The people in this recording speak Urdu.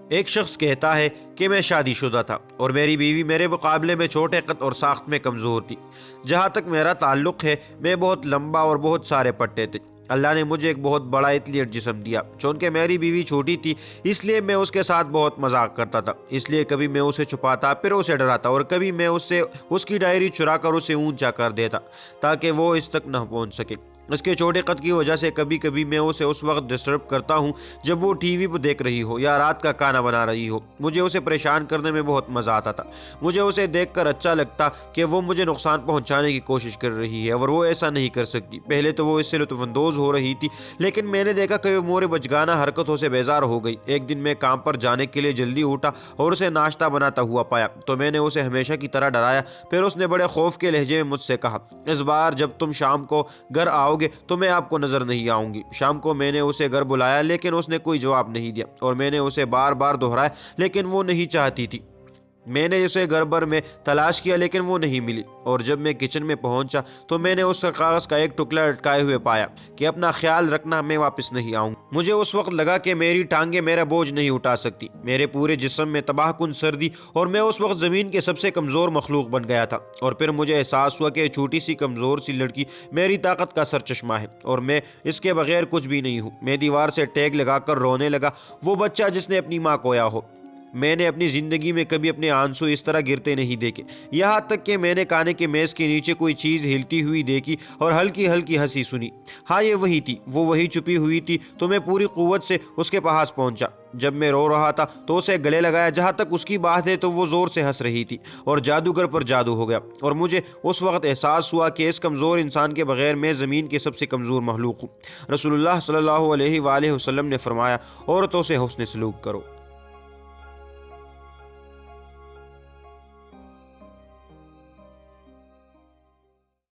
ایک شخص کہتا ہے کہ میں شادی شدہ تھا اور میری بیوی میرے مقابلے میں چھوٹے قد اور ساخت میں کمزور تھی۔ جہاں تک میرا تعلق ہے میں بہت لمبا اور بہت سارے پٹے تھے۔ اللہ نے مجھے ایک بہت بڑا ایتھلیٹ جسم دیا۔ چونکہ میری بیوی چھوٹی تھی اس لیے میں اس کے ساتھ بہت مذاق کرتا تھا، اس لیے کبھی میں اسے چھپاتا پھر اسے ڈراتا اور کبھی میں اس کی ڈائری چرا کر اسے اونچا کر دیتا تاکہ وہ اس تک نہ پہنچ سکے۔ اس کے چھوٹے قد کی وجہ سے کبھی کبھی میں اسے اس وقت ڈسٹرب کرتا ہوں جب وہ ٹی وی پہ دیکھ رہی ہو یا رات کا کھانا بنا رہی ہو۔ مجھے اسے پریشان کرنے میں بہت مزہ آتا تھا۔ مجھے اسے دیکھ کر اچھا لگتا کہ وہ مجھے نقصان پہنچانے کی کوشش کر رہی ہے اور وہ ایسا نہیں کر سکتی۔ پہلے تو وہ اس سے لطف اندوز ہو رہی تھی، لیکن میں نے دیکھا کہ وہ میرے بچگانہ حرکتوں سے بیزار ہو گئی۔ ایک دن میں کام پر جانے کے لیے جلدی اٹھا اور اسے ناشتہ بناتا ہوا پایا تو میں نے اسے ہمیشہ کی طرح ڈرایا۔ پھر اس نے بڑے خوف کے لہجے میں مجھ سے کہا، اس بار جب تم شام کو گھر آؤ گے تو میں آپ کو نظر نہیں آؤں گی۔ شام کو میں نے اسے گھر بلایا لیکن اس نے کوئی جواب نہیں دیا اور میں نے اسے بار بار دہرایا لیکن وہ نہیں چاہتی تھی۔ میں نے اسے گھر بھر میں تلاش کیا لیکن وہ نہیں ملی اور جب میں کچن میں پہنچا تو میں نے اس کاغذ کا ایک ٹکڑا لٹکائے ہوئے پایا کہ اپنا خیال رکھنا، میں واپس نہیں آؤں گا۔ مجھے اس وقت لگا کہ میری ٹانگیں میرا بوجھ نہیں اٹھا سکتی۔ میرے پورے جسم میں تباہ کن سردی اور میں اس وقت زمین کے سب سے کمزور مخلوق بن گیا تھا۔ اور پھر مجھے احساس ہوا کہ چھوٹی سی کمزور سی لڑکی میری طاقت کا سرچشمہ ہے اور میں اس کے بغیر کچھ بھی نہیں ہوں۔ میں دیوار سے ٹیک لگا کر رونے لگا، وہ بچہ جس نے اپنی ماں کھویا ہو۔ میں نے اپنی زندگی میں کبھی اپنے آنسو اس طرح گرتے نہیں دیکھے، یہاں تک کہ میں نے کھانے کے میز کے نیچے کوئی چیز ہلتی ہوئی دیکھی اور ہلکی ہلکی ہنسی سنی۔ ہاں یہ وہی تھی، وہ وہی چھپی ہوئی تھی تو میں پوری قوت سے اس کے پاس پہنچا۔ جب میں رو رہا تھا تو اسے گلے لگایا، جہاں تک اس کی بات ہے تو وہ زور سے ہنس رہی تھی اور جادوگر پر جادو ہو گیا اور مجھے اس وقت احساس ہوا کہ اس کمزور انسان کے بغیر میں زمین کے سب سے کمزور مخلوق ہوں۔ رسول اللہ صلی اللہ علیہ وآلہ وسلم نے فرمایا، عورتوں سے حسن سلوک کرو۔